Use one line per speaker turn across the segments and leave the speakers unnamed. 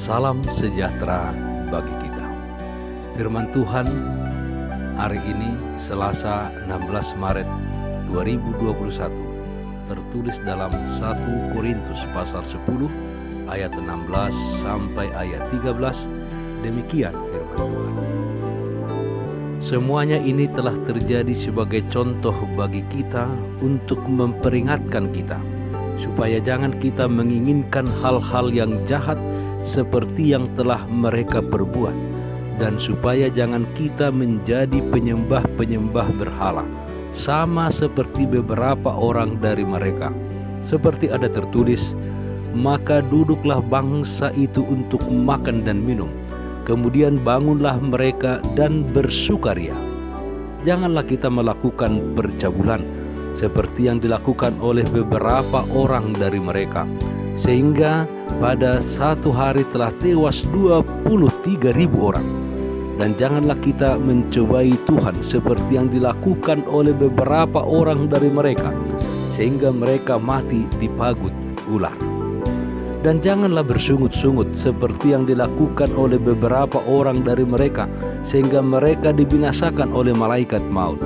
Salam sejahtera bagi kita. Firman Tuhan hari ini Selasa 16 Maret 2021 tertulis dalam 1 Korintus pasal 10 ayat 16 sampai ayat 13. Demikian firman Tuhan. Semuanya ini telah terjadi sebagai contoh bagi kita untuk memperingatkan kita, supaya jangan kita menginginkan hal-hal yang jahat seperti yang telah mereka perbuat, dan supaya jangan kita menjadi penyembah-penyembah berhala, sama seperti beberapa orang dari mereka. Seperti ada tertulis, maka duduklah bangsa itu untuk makan dan minum, kemudian bangunlah mereka dan bersukaria. Janganlah kita melakukan percabulan, seperti yang dilakukan oleh beberapa orang dari mereka, sehingga pada satu hari telah tewas 23.000 orang. Dan janganlah kita mencobai Tuhan seperti yang dilakukan oleh beberapa orang dari mereka, sehingga mereka mati dipagut ular. Dan janganlah bersungut-sungut seperti yang dilakukan oleh beberapa orang dari mereka, sehingga mereka dibinasakan oleh malaikat maut.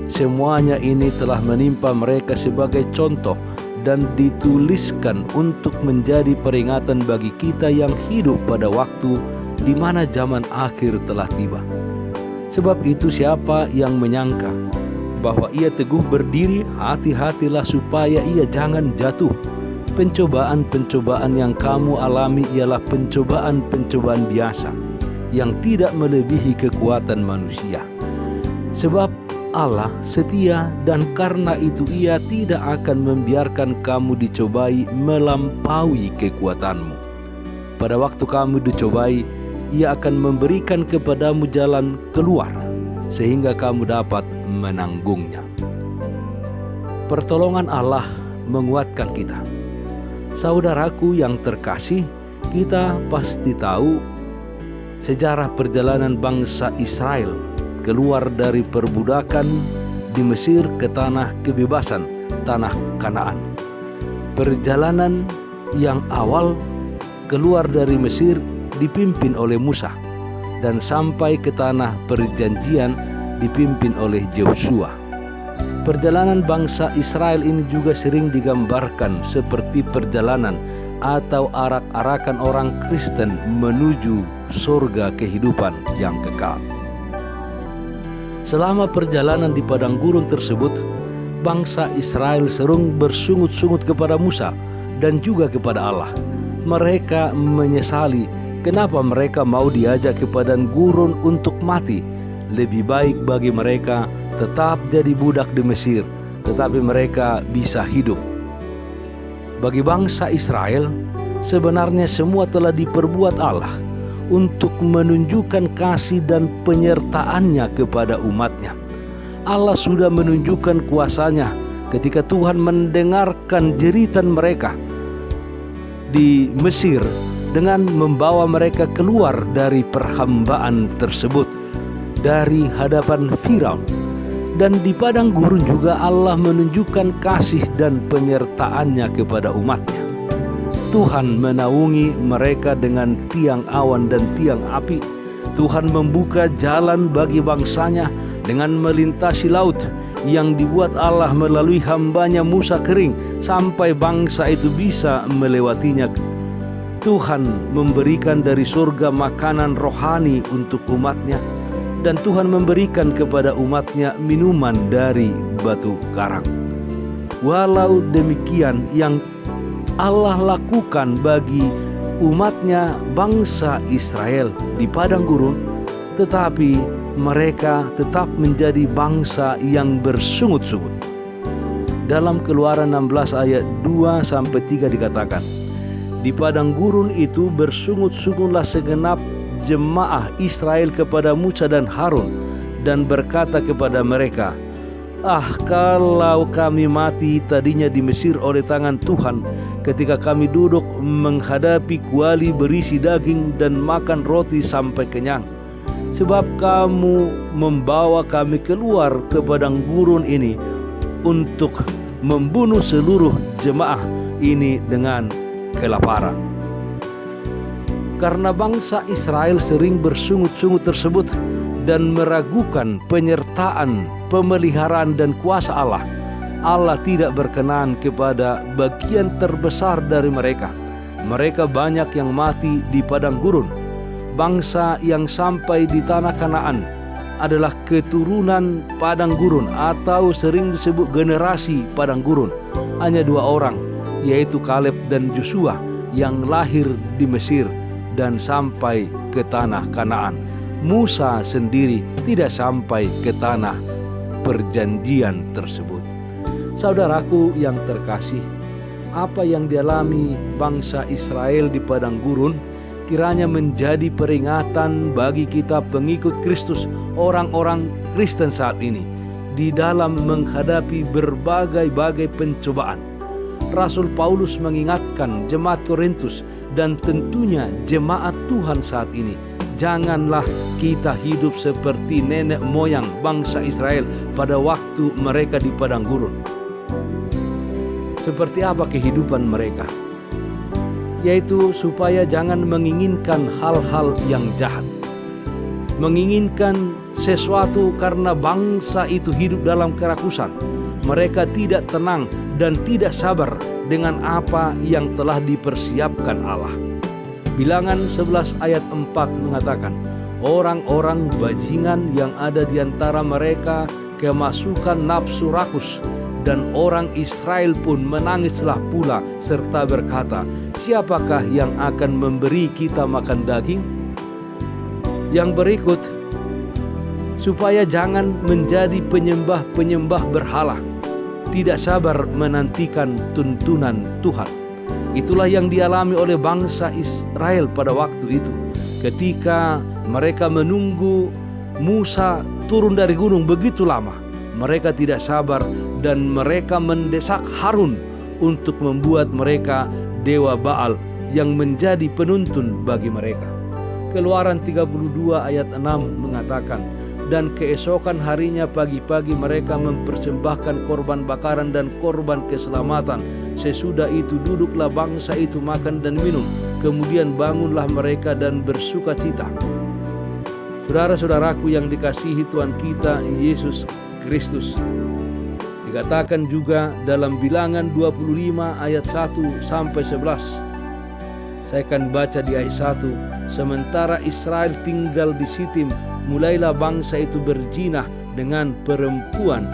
Semuanya ini telah menimpa mereka sebagai contoh dan dituliskan untuk menjadi peringatan bagi kita yang hidup pada waktu di mana zaman akhir telah tiba. Sebab itu siapa yang menyangka bahwa ia teguh berdiri, hati-hatilah supaya ia jangan jatuh. Pencobaan-pencobaan yang kamu alami ialah pencobaan-pencobaan biasa yang tidak melebihi kekuatan manusia. Sebab Allah setia, dan karena itu Ia tidak akan membiarkan kamu dicobai melampaui kekuatanmu. Pada waktu kamu dicobai, Ia akan memberikan kepadamu jalan keluar, sehingga kamu dapat menanggungnya. Pertolongan Allah menguatkan kita. Saudaraku yang terkasih, kita pasti tahu sejarah perjalanan bangsa Israel keluar dari perbudakan di Mesir ke tanah kebebasan, tanah Kanaan. Perjalanan yang awal keluar dari Mesir dipimpin oleh Musa, dan sampai ke tanah perjanjian dipimpin oleh Yosua. Perjalanan bangsa Israel ini juga sering digambarkan seperti perjalanan atau arak-arakan orang Kristen menuju surga kehidupan yang kekal. Selama perjalanan di padang gurun tersebut, bangsa Israel sering bersungut-sungut kepada Musa dan juga kepada Allah. Mereka menyesali kenapa mereka mau diajak ke padang gurun untuk mati. Lebih baik bagi mereka tetap jadi budak di Mesir, tetapi mereka bisa hidup. Bagi bangsa Israel, sebenarnya semua telah diperbuat Allah untuk menunjukkan kasih dan penyertaannya kepada umatnya. Allah sudah menunjukkan kuasanya ketika Tuhan mendengarkan jeritan mereka di Mesir dengan membawa mereka keluar dari perhambaan tersebut, dari hadapan Firaun. Dan di padang gurun juga Allah menunjukkan kasih dan penyertaannya kepada umatnya. Tuhan menaungi mereka dengan tiang awan dan tiang api. Tuhan membuka jalan bagi bangsanya dengan melintasi laut yang dibuat Allah melalui hambanya Musa kering, sampai bangsa itu bisa melewatinya. Tuhan memberikan dari surga makanan rohani untuk umatnya, dan Tuhan memberikan kepada umatnya minuman dari batu karang. Walau demikian, yang Allah lakukan bagi umatnya bangsa Israel di padang gurun, tetapi mereka tetap menjadi bangsa yang bersungut-sungut. Dalam Keluaran 16 ayat 2-3 dikatakan, di padang gurun itu bersungut-sungutlah segenap jemaah Israel kepada Musa dan Harun, dan berkata kepada mereka, kalau kami mati tadinya di Mesir oleh tangan Tuhan, ketika kami duduk menghadapi kuali berisi daging dan makan roti sampai kenyang. Sebab kamu membawa kami keluar ke padang gurun ini untuk membunuh seluruh jemaah ini dengan kelaparan. Karena bangsa Israel sering bersungut-sungut tersebut dan meragukan penyertaan, pemeliharaan dan kuasa Allah, Allah tidak berkenan kepada bagian terbesar dari mereka. Mereka banyak yang mati di padang gurun. Bangsa yang sampai di tanah Kanaan adalah keturunan padang gurun atau sering disebut generasi padang gurun. Hanya 2 orang, yaitu Kaleb dan Yosua, yang lahir di Mesir dan sampai ke tanah Kanaan. Musa sendiri tidak sampai ke tanah perjanjian tersebut. Saudaraku yang terkasih, apa yang dialami bangsa Israel di padang gurun kiranya menjadi peringatan bagi kita pengikut Kristus, orang-orang Kristen saat ini, di dalam menghadapi berbagai-bagai pencobaan. Rasul Paulus mengingatkan jemaat Korintus dan tentunya jemaat Tuhan saat ini, janganlah kita hidup seperti nenek moyang bangsa Israel pada waktu mereka di padang gurun. Seperti apa kehidupan mereka? Yaitu supaya jangan menginginkan hal-hal yang jahat, menginginkan sesuatu karena bangsa itu hidup dalam kerakusan. Mereka tidak tenang dan tidak sabar dengan apa yang telah dipersiapkan Allah. Bilangan 11 ayat 4 mengatakan, orang-orang bajingan yang ada di antara mereka kemasukan nafsu rakus, dan orang Israel pun menangislah pula serta berkata, siapakah yang akan memberi kita makan daging? Yang berikut, supaya jangan menjadi penyembah-penyembah berhala, tidak sabar menantikan tuntunan Tuhan. Itulah yang dialami oleh bangsa Israel pada waktu itu, ketika mereka menunggu Musa turun dari gunung begitu lama. Mereka tidak sabar dan mereka mendesak Harun untuk membuat mereka dewa Baal yang menjadi penuntun bagi mereka. Keluaran 32 ayat 6 mengatakan, dan keesokan harinya pagi-pagi mereka mempersembahkan korban bakaran dan korban keselamatan. Sesudah itu duduklah bangsa itu makan dan minum. Kemudian bangunlah mereka dan bersuka cita. Saudara-saudaraku yang dikasihi Tuhan kita Yesus Kristus, dikatakan juga dalam Bilangan 25 ayat 1 sampai 11. Saya akan baca di ayat 1. Sementara Israel tinggal di Sitim, mulailah bangsa itu berzina dengan perempuan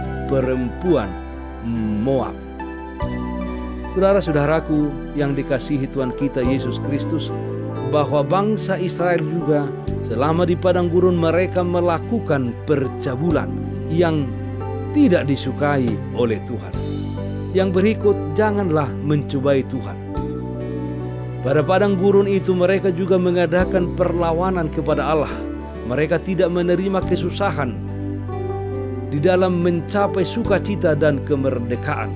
Moab. Saudara-saudaraku yang dikasihi Tuhan kita Yesus Kristus, bahwa bangsa Israel juga selama di padang gurun mereka melakukan percabulan yang tidak disukai oleh Tuhan. Yang berikut, janganlah mencobai Tuhan. Pada padang gurun itu mereka juga mengadakan perlawanan kepada Allah. Mereka tidak menerima kesusahan di dalam mencapai sukacita dan kemerdekaan.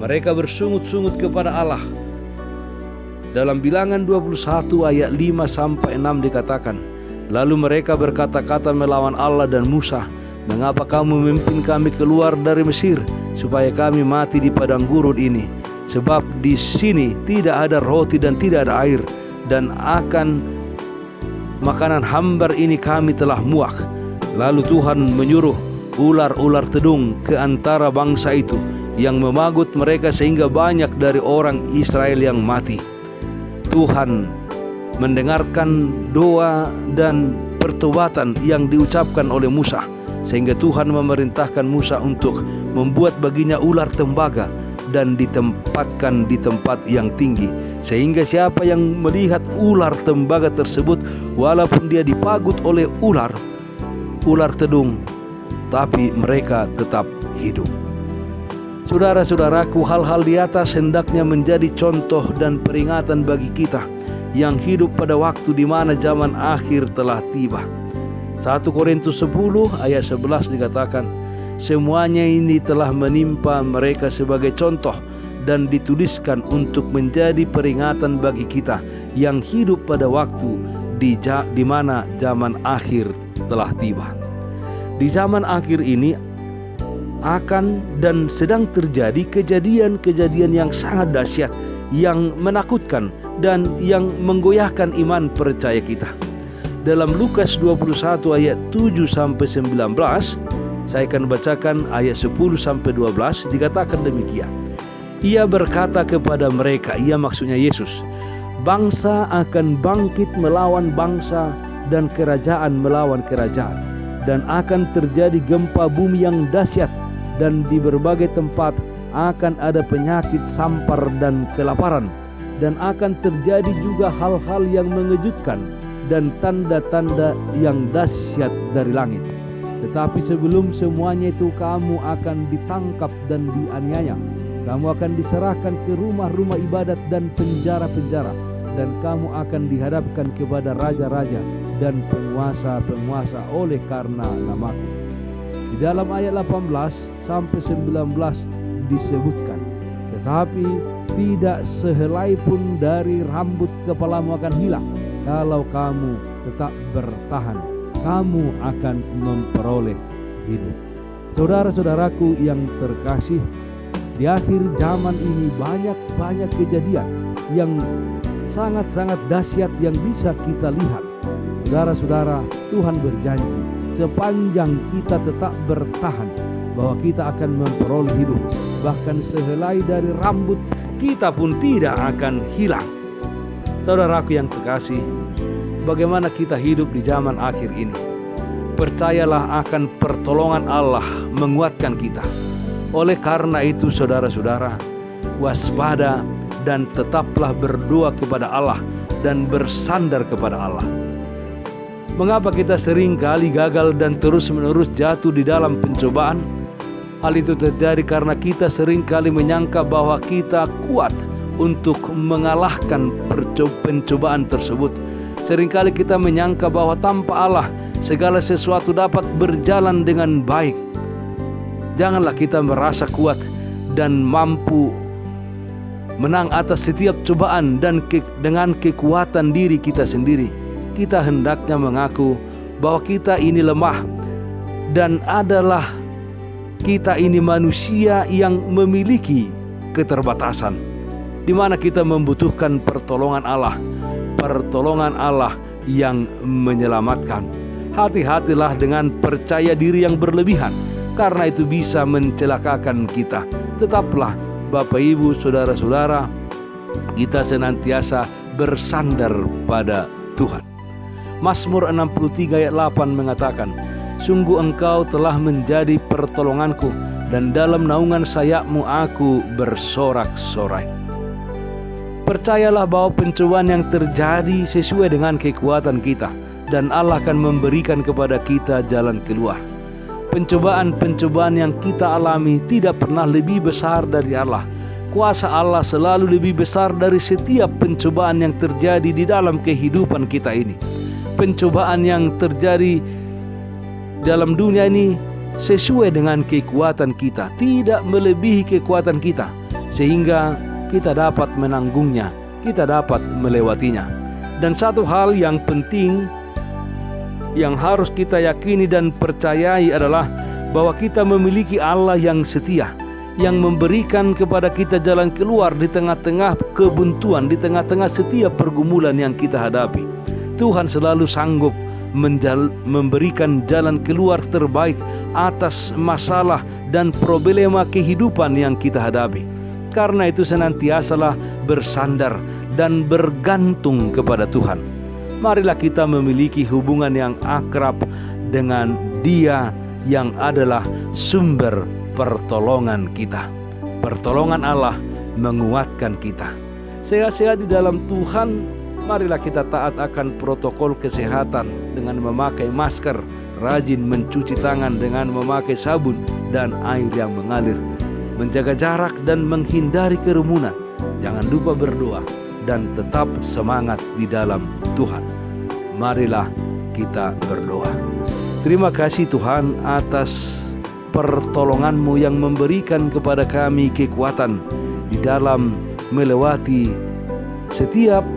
Mereka bersungut-sungut kepada Allah. Dalam Bilangan 21 ayat 5 sampai 6 dikatakan, lalu mereka berkata-kata melawan Allah dan Musa, mengapa kamu memimpin kami keluar dari Mesir supaya kami mati di padang gurun ini? Sebab di sini tidak ada roti dan tidak ada air, dan akan makanan hambar ini kami telah muak. Lalu Tuhan menyuruh ular-ular tedung ke antara bangsa itu yang memagut mereka sehingga banyak dari orang Israel yang mati. Tuhan mendengarkan doa dan pertobatan yang diucapkan oleh Musa, sehingga Tuhan memerintahkan Musa untuk membuat baginya ular tembaga dan ditempatkan di tempat yang tinggi, sehingga siapa yang melihat ular tembaga tersebut, walaupun dia dipagut oleh ular tedung, tapi mereka tetap hidup. Saudara-saudaraku, hal-hal di atas hendaknya menjadi contoh dan peringatan bagi kita yang hidup pada waktu di mana zaman akhir telah tiba. 1 Korintus 10 ayat 11 dikatakan, semuanya ini telah menimpa mereka sebagai contoh dan dituliskan untuk menjadi peringatan bagi kita yang hidup pada waktu di mana zaman akhir telah tiba. Di zaman akhir ini akan dan sedang terjadi kejadian-kejadian yang sangat dahsyat yang menakutkan dan yang menggoyahkan iman percaya kita. Dalam Lukas 21 ayat 7-19, saya akan bacakan ayat 10-12, dikatakan demikian. Ia berkata kepada mereka, ia maksudnya Yesus, bangsa akan bangkit melawan bangsa dan kerajaan melawan kerajaan, dan akan terjadi gempa bumi yang dahsyat, dan di berbagai tempat akan ada penyakit, sampar dan kelaparan, dan akan terjadi juga hal-hal yang mengejutkan dan tanda-tanda yang dahsyat dari langit. Tetapi sebelum semuanya itu kamu akan ditangkap dan dianiaya. Kamu akan diserahkan ke rumah-rumah ibadat dan penjara-penjara, dan kamu akan dihadapkan kepada raja-raja dan penguasa-penguasa oleh karena namaku. Di dalam ayat 18-19 disebutkan, tetapi tidak sehelai pun dari rambut kepalamu akan hilang. Kalau kamu tetap bertahan, kamu akan memperoleh hidup. Saudara-saudaraku yang terkasih, di akhir zaman ini banyak kejadian yang sangat-sangat dahsyat yang bisa kita lihat. Saudara-saudara, Tuhan berjanji sepanjang kita tetap bertahan bahwa kita akan memperoleh hidup. Bahkan sehelai dari rambut kita pun tidak akan hilang. Saudaraku yang terkasih, bagaimana kita hidup di zaman akhir ini? Percayalah akan pertolongan Allah menguatkan kita. Oleh karena itu saudara-saudara, waspada dan tetaplah berdoa kepada Allah dan bersandar kepada Allah. Mengapa kita sering kali gagal dan terus-menerus jatuh di dalam pencobaan? Hal itu terjadi karena kita sering kali menyangka bahwa kita kuat untuk mengalahkan pencobaan tersebut. Seringkali kita menyangka bahwa tanpa Allah segala sesuatu dapat berjalan dengan baik. Janganlah kita merasa kuat dan mampu menang atas setiap cobaan dan dengan kekuatan diri kita sendiri. Kita hendaknya mengaku bahwa kita ini lemah dan adalah kita ini manusia yang memiliki keterbatasan, di mana kita membutuhkan pertolongan Allah yang menyelamatkan. Hati-hatilah dengan percaya diri yang berlebihan, karena itu bisa mencelakakan kita. Tetaplah Bapak Ibu, saudara-saudara, kita senantiasa bersandar pada Tuhan. Mazmur 63 ayat 8 mengatakan, sungguh engkau telah menjadi pertolonganku, dan dalam naungan sayapmu aku bersorak-sorai. Percayalah bahwa pencobaan yang terjadi sesuai dengan kekuatan kita, dan Allah akan memberikan kepada kita jalan keluar. Pencobaan-pencobaan yang kita alami tidak pernah lebih besar dari Allah. Kuasa Allah selalu lebih besar dari setiap pencobaan yang terjadi di dalam kehidupan kita ini. Pencobaan yang terjadi dalam dunia ini sesuai dengan kekuatan kita, tidak melebihi kekuatan kita, sehingga kita dapat menanggungnya, kita dapat melewatinya. Dan satu hal yang penting yang harus kita yakini dan percayai adalah bahwa kita memiliki Allah yang setia, yang memberikan kepada kita jalan keluar di tengah-tengah kebuntuan, di tengah-tengah setiap pergumulan yang kita hadapi. Tuhan selalu sanggup memberikan jalan keluar terbaik atas masalah dan problema kehidupan yang kita hadapi. Karena itu senantiasalah bersandar dan bergantung kepada Tuhan. Marilah kita memiliki hubungan yang akrab dengan Dia yang adalah sumber pertolongan kita. Pertolongan Allah menguatkan kita. Sehat-sehat di dalam Tuhan. Marilah kita taat akan protokol kesehatan dengan memakai masker, rajin mencuci tangan dengan memakai sabun dan air yang mengalir, menjaga jarak dan menghindari kerumunan. Jangan lupa berdoa dan tetap semangat di dalam Tuhan. Marilah kita berdoa. Terima kasih Tuhan atas pertolongan-Mu yang memberikan kepada kami kekuatan di dalam melewati setiap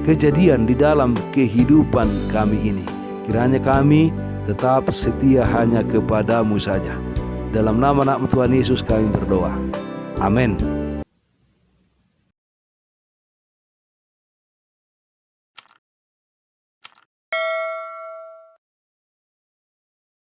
kejadian di dalam kehidupan kami ini. Kiranya kami tetap setia hanya kepada-Mu saja. Dalam nama Tuhan Yesus kami berdoa. Amin.